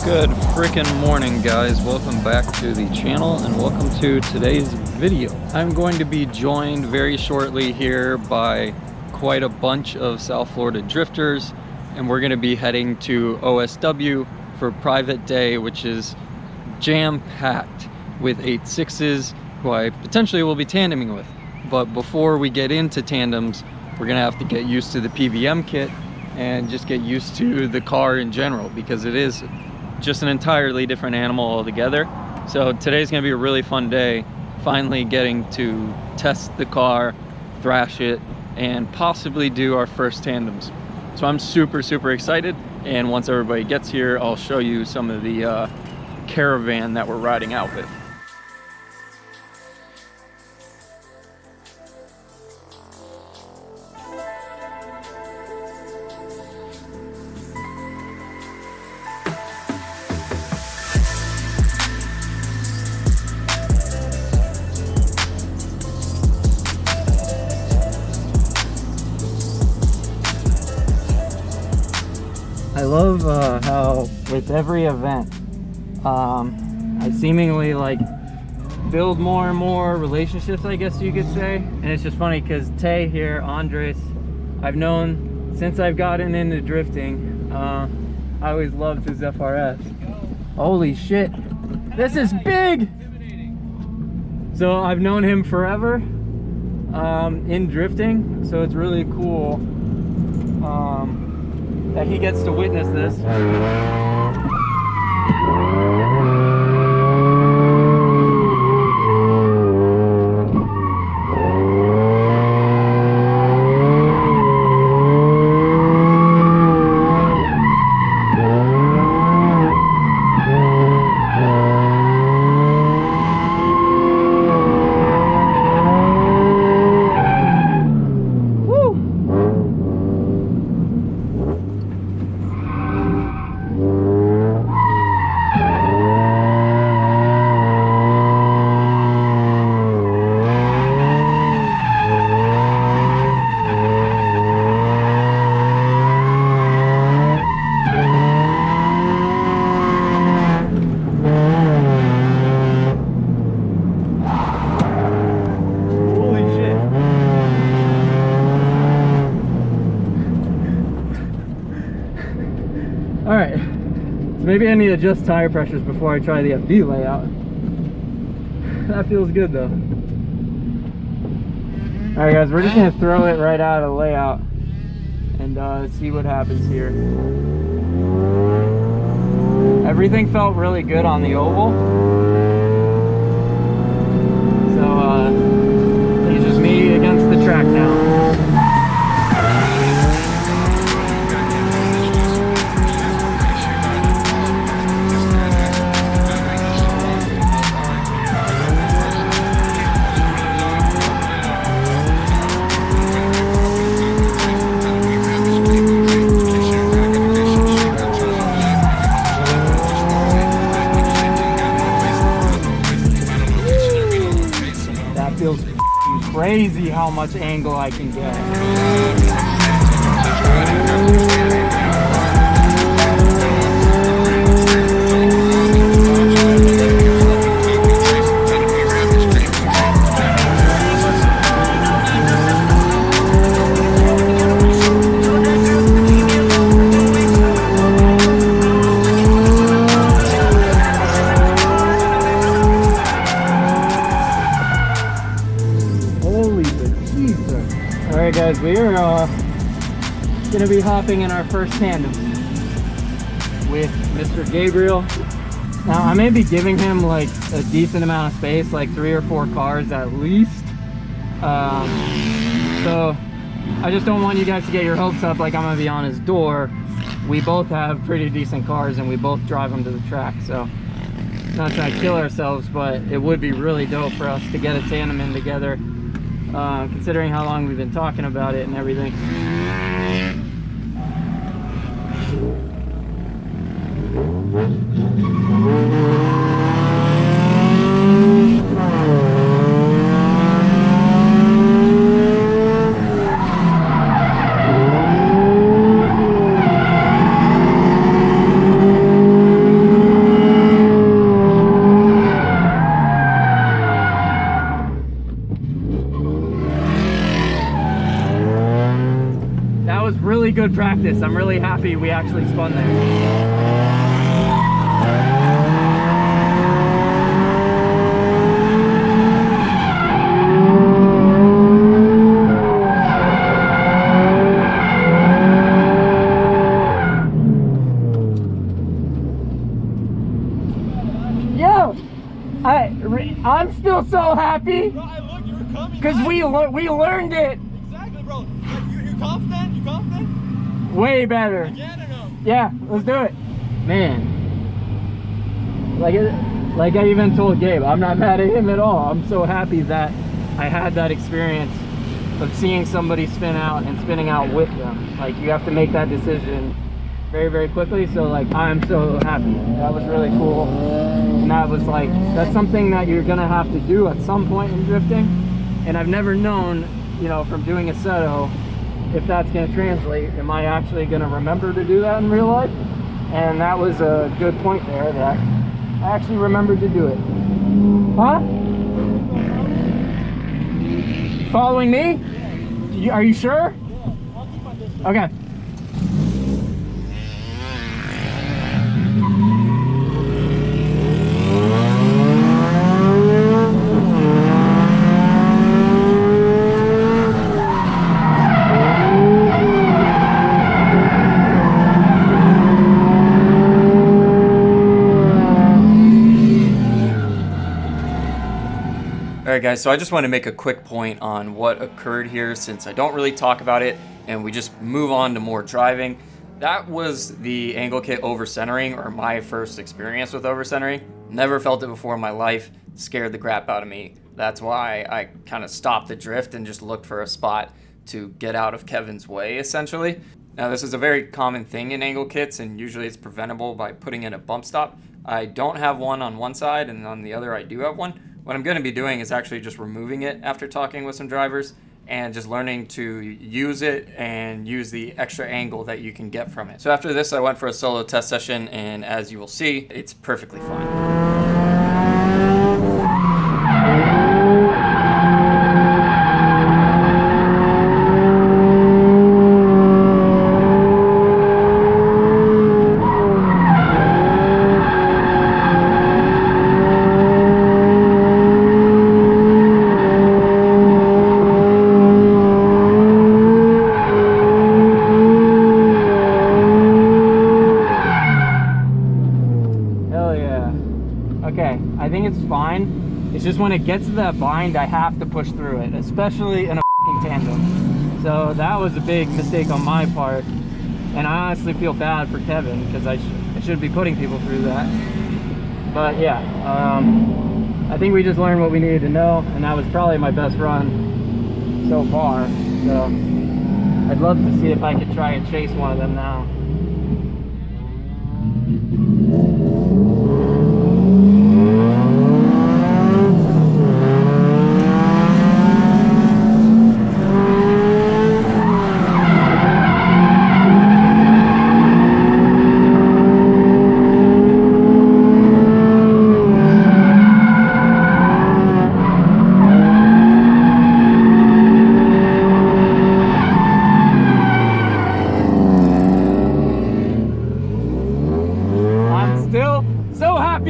Good frickin' morning, guys. Welcome back to the channel and welcome to today's video. I'm going to be joined very shortly here by quite a bunch of South Florida drifters, and we're going to be heading to OSW for private day, which is jam-packed with 8.6s who I potentially will be tandeming with. But before we get into tandems, we're going to have to get used to the PVM kit and just get used to the car in general, because it is just an entirely different animal altogether. So today's gonna be a really fun day, finally getting to test the car, thrash it, and possibly do our first tandems. So I'm super excited, and once everybody gets here, I'll show you some of the caravan that we're riding out with. I love how with every event, I seemingly like build more and more relationships, I guess you could say. And it's just funny because Tay here, Andres, I've known since I've gotten into drifting. I always loved his FRS. Holy shit, this is big! So I've known him forever in drifting, so it's really cool that he gets to witness this. Alright, so maybe I need to adjust tire pressures before I try the FD layout. That feels good though. Alright guys, we're just going to throw it right out of the layout and see what happens here. Everything felt really good on the oval. So it's just me against the track now. Feels crazy how much angle I can get. Alright guys, we are going to be hopping in our first tandem with Mr. Gabriel. Now I may be giving him like a decent amount of space, like 3 or 4 cars at least. So I just don't want you guys to get your hopes up like I'm going to be on his door. We both have pretty decent cars and we both drive them to the track, so not trying to kill ourselves, but it would be really dope for us to get a tandem in together. Considering how long we've been talking about it and everything. good practice. I'm really happy we actually spun there. I'm still so happy because we learned it. Exactly, bro. You confident? You confident? Way better. Again or no? Yeah, let's do it, man. Like I even told Gabe, I'm not mad at him at all. I'm so happy that I had that experience of seeing somebody spin out and spinning out with them. Like, you have to make that decision very, very quickly. So like, I'm so happy. That was really cool. And that was like, that's something that you're gonna have to do at some point in drifting. And I've never known, you know, from doing Assetto, if that's gonna translate. Am I actually gonna remember to do that in real life? And that was a good point there, that I actually remembered to do it. Huh? Following me? Are you sure? Okay. Alright guys, so I just want to make a quick point on what occurred here, since I don't really talk about it and we just move on to more driving. That was the angle kit over-centering, or my first experience with over-centering. Never felt it before in my life, scared the crap out of me. That's why I kind of stopped the drift and just looked for a spot to get out of Kevin's way, essentially. Now this is a very common thing in angle kits, and usually it's preventable by putting in a bump stop. I don't have one on one side, and on the other I do have one. What I'm going to be doing is actually just removing it after talking with some drivers and just learning to use it and use the extra angle that you can get from it. So after this, I went for a solo test session, and as you will see, it's perfectly fine. It's just when it gets to that bind, I have to push through it, especially in a tandem. So that was a big mistake on my part, and I honestly feel bad for Kevin, because I shouldn't be putting people through that. But yeah, I think we just learned what we needed to know, and that was probably my best run so far. So I'd love to see if I could try and chase one of them now.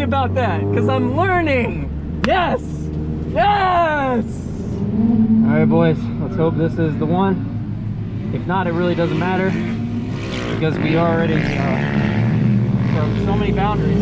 About that, because I'm learning. Yes, yes. All right, boys, let's hope this is the one. If not, it really doesn't matter, because we already broke so many boundaries.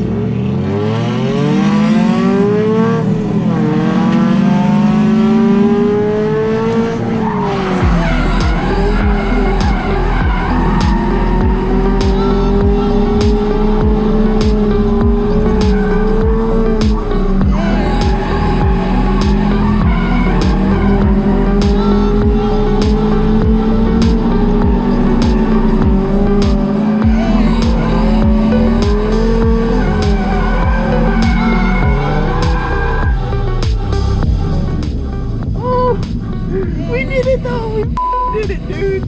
We did it though, we did it, dude.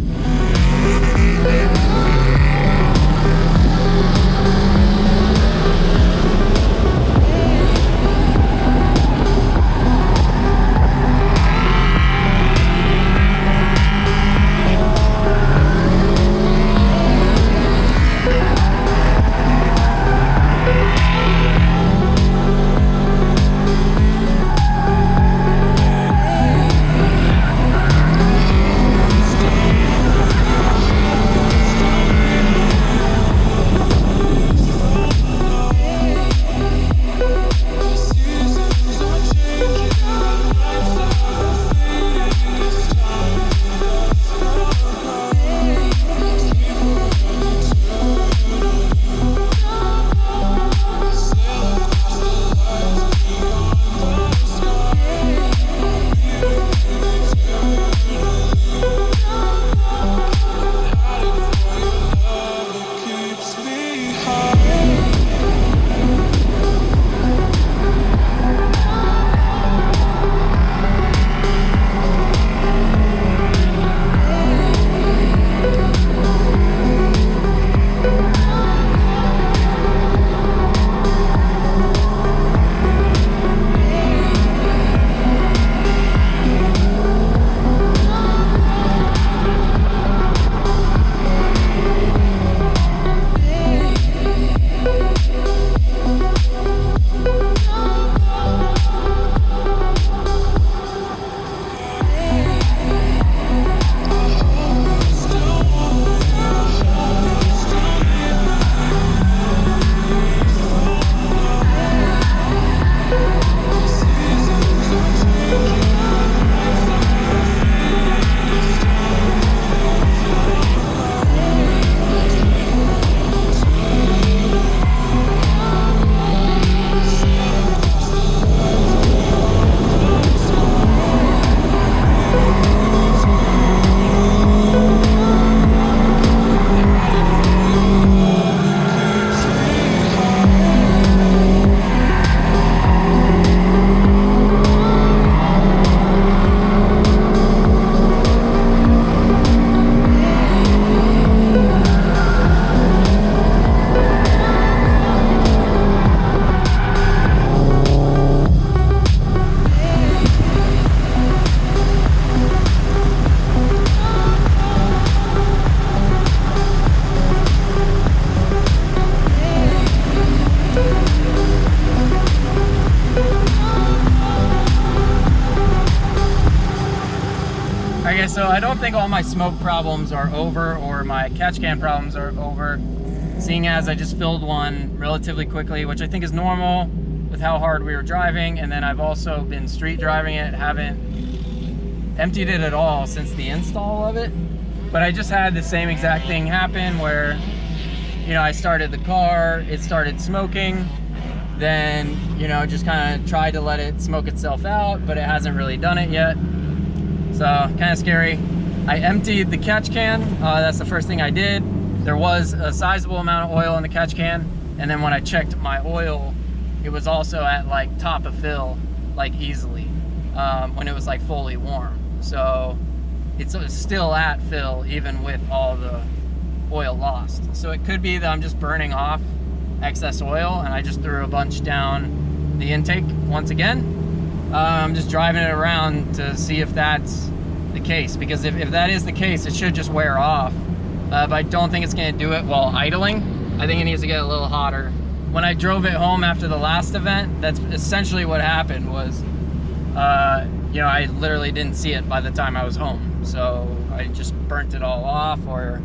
Okay, so I don't think all my smoke problems are over or my catch can problems are over, seeing as I just filled one relatively quickly, which I think is normal with how hard we were driving. And then I've also been street driving it, haven't emptied it at all since the install of it. But I just had the same exact thing happen where, you know, I started the car, it started smoking, then, you know, just kind of tried to let it smoke itself out, but it hasn't really done it yet. So kind of scary. I emptied the catch can. That's the first thing I did. There was a sizable amount of oil in the catch can, and then when I checked my oil, it was also at like top of fill, like easily, when it was like fully warm. So it's still at fill even with all the oil lost. So it could be that I'm just burning off excess oil and I just threw a bunch down the intake once again. I'm just driving it around to see if that's the case, because if that is the case, it should just wear off. But I don't think it's gonna do it while idling. I think it needs to get a little hotter. When I drove it home after the last event, that's essentially what happened was, you know, I literally didn't see it by the time I was home. So I just burnt it all off, or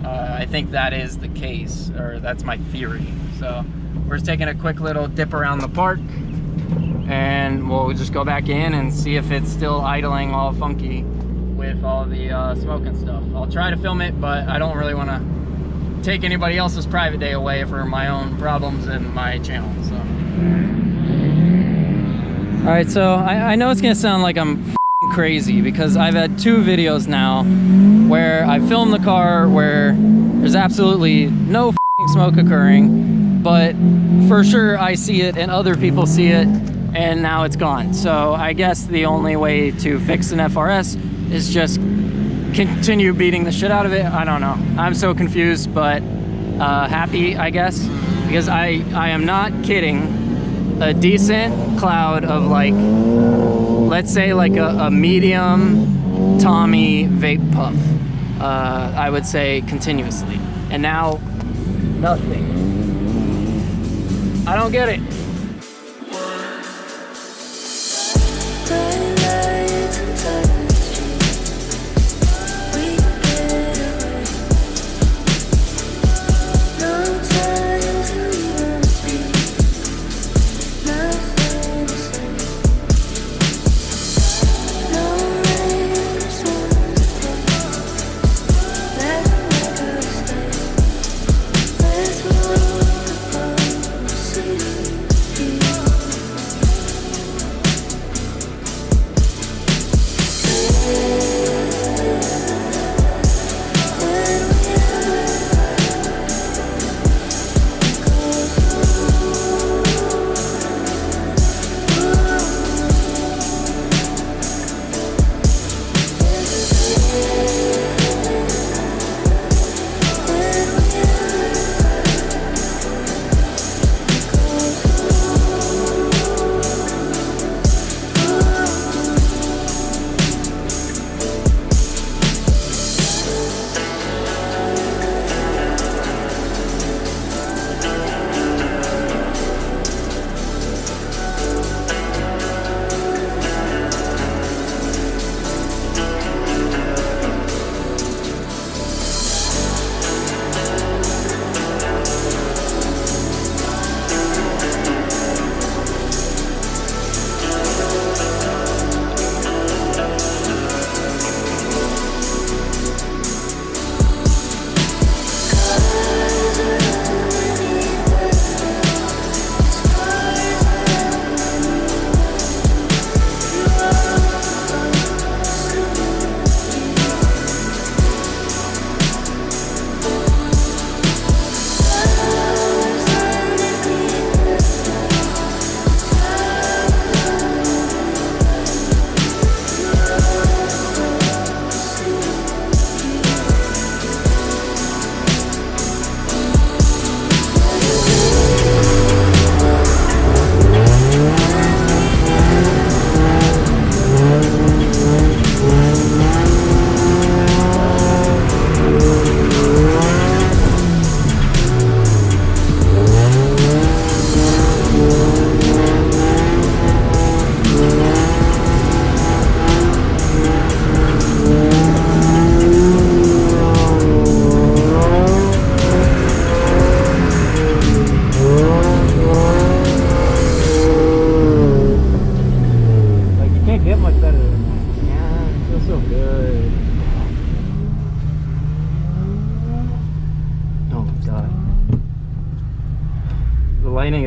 I think that is the case, or that's my theory. So we're just taking a quick little dip around the park, and we'll just go back in and see if it's still idling all funky with all the smoke and stuff. I'll try to film it, but I don't really want to take anybody else's private day away for my own problems in my channel. So, all right, so I know it's gonna sound like I'm f***ing crazy, because I've had 2 videos now where I filmed the car where there's absolutely no f***ing smoke occurring, but for sure I see it and other people see it, and now it's gone. So I guess the only way to fix an FRS is just continue beating the shit out of it. I don't know. I'm so confused, but happy, I guess, because I am not kidding. A decent cloud of, like, let's say like a medium Tommy vape puff, I would say continuously. And now, nothing. I don't get it.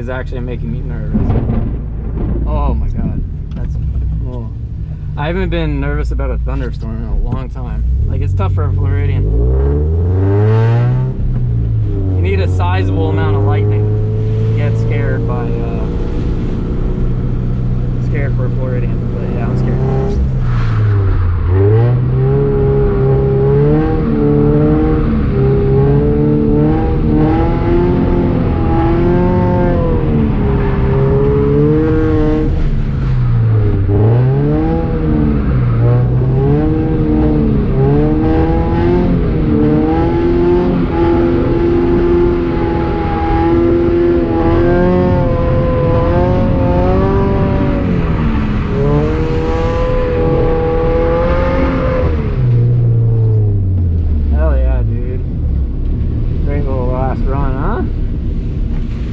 is actually making me nervous. Oh my god, that's. Oh. I haven't been nervous about a thunderstorm in a long time. Like, it's tough for a Floridian. You need a sizable amount of lightning to get scared by. Scared for a Floridian, but yeah, I'm scared.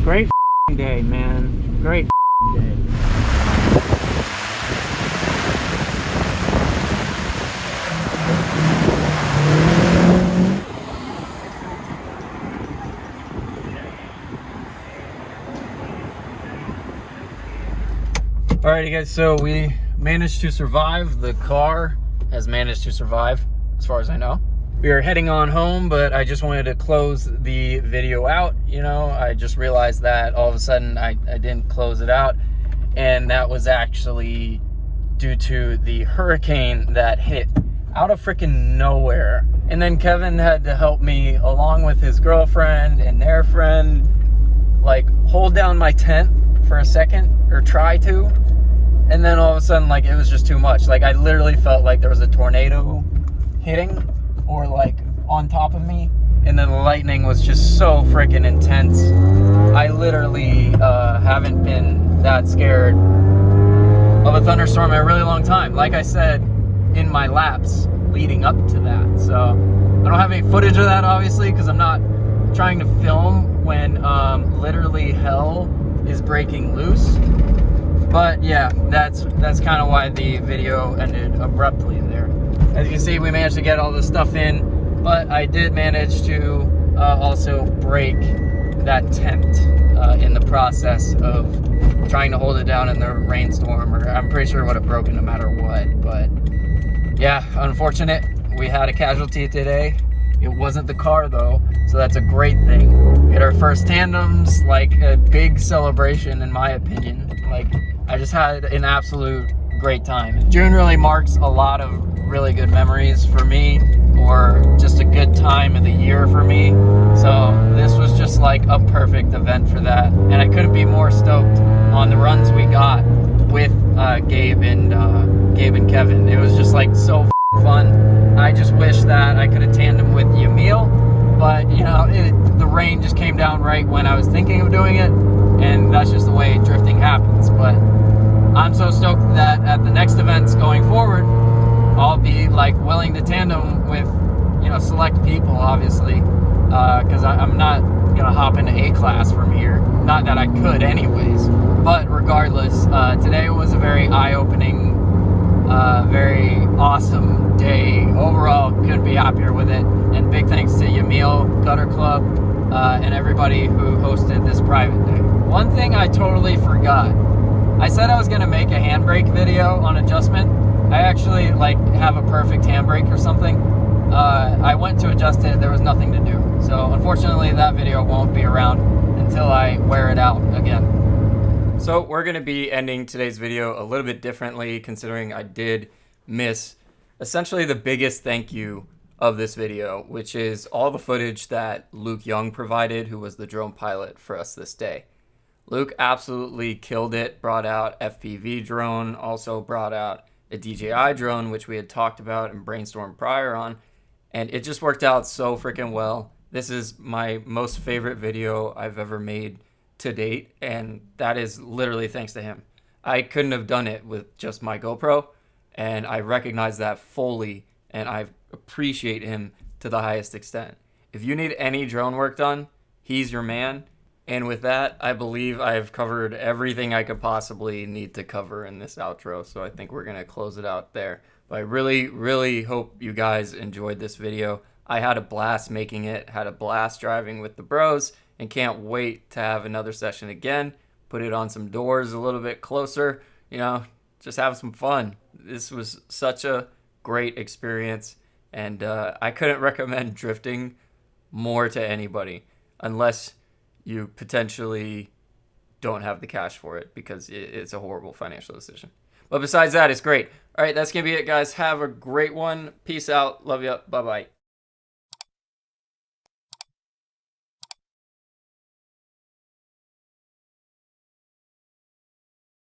Great day, man. Great day. Alrighty guys, so we managed to survive. The car has managed to survive, as far as I know. We are heading on home, but I just wanted to close the video out. You know, I just realized that all of a sudden I didn't close it out, and that was actually due to the hurricane that hit out of freaking nowhere. And then Kevin had to help me, along with his girlfriend and their friend, like hold down my tent for a second, or try to, and then all of a sudden, like, it was just too much. Like, I literally felt like there was a tornado hitting, or like on top of me, and then the lightning was just so freaking intense. I literally haven't been that scared of a thunderstorm in a really long time, like I said in my laps leading up to that. So I don't have any footage of that, obviously, because I'm not trying to film when literally hell is breaking loose. But yeah, that's kind of why the video ended abruptly there. As you can see, we managed to get all this stuff in, but I did manage to also break that tent in the process of trying to hold it down in the rainstorm, or I'm pretty sure it would have broken no matter what. But yeah, unfortunate. We had a casualty today. It wasn't the car though, so that's a great thing. We had our first tandems, like a big celebration in my opinion. Like, I just had an absolute great time. June really marks a lot of really good memories for me, or just a good time of the year for me. So this was just like a perfect event for that. And I couldn't be more stoked on the runs we got with Gabe and Kevin. It was just like so fun. I just wish that I could have tandemed with Yamil, but you know, the rain just came down right when I was thinking of doing it, and that's just the way drifting happens. But I'm so stoked that at the next events going forward, I'll be like willing to tandem with, you know, select people, obviously, because I'm not gonna hop into A class from here. Not that I could anyways, but regardless, today was a very eye-opening, very awesome day. Overall, couldn't be happier with it. And big thanks to Yamil, Gutter Club, and everybody who hosted this private day. One thing I totally forgot. I said I was gonna make a handbrake video on adjustment. I actually like have a perfect handbrake or something. I went to adjust it, there was nothing to do. So unfortunately that video won't be around until I wear it out again. So we're gonna be ending today's video a little bit differently, considering I did miss essentially the biggest thank you of this video, which is all the footage that Luke Young provided, who was the drone pilot for us this day. Luke absolutely killed it, brought out FPV drone, also brought out a DJI drone, which we had talked about and brainstormed prior on, and it just worked out so freaking well. This is my most favorite video I've ever made to date, and that is literally thanks to him. I couldn't have done it with just my GoPro, and I recognize that fully, and I appreciate him to the highest extent. If you need any drone work done, he's your man. And with that, I believe I've covered everything I could possibly need to cover in this outro, so I think we're going to close it out there. But I really, really hope you guys enjoyed this video. I had a blast making it, had a blast driving with the bros, and can't wait to have another session again put it on some doors a little bit closer, you know, just have some fun. This was such a great experience, and I couldn't recommend drifting more to anybody unless you potentially don't have the cash for it, because it's a horrible financial decision. But besides that, it's great. All right, that's going to be it, guys. Have a great one. Peace out. Love you. Bye-bye.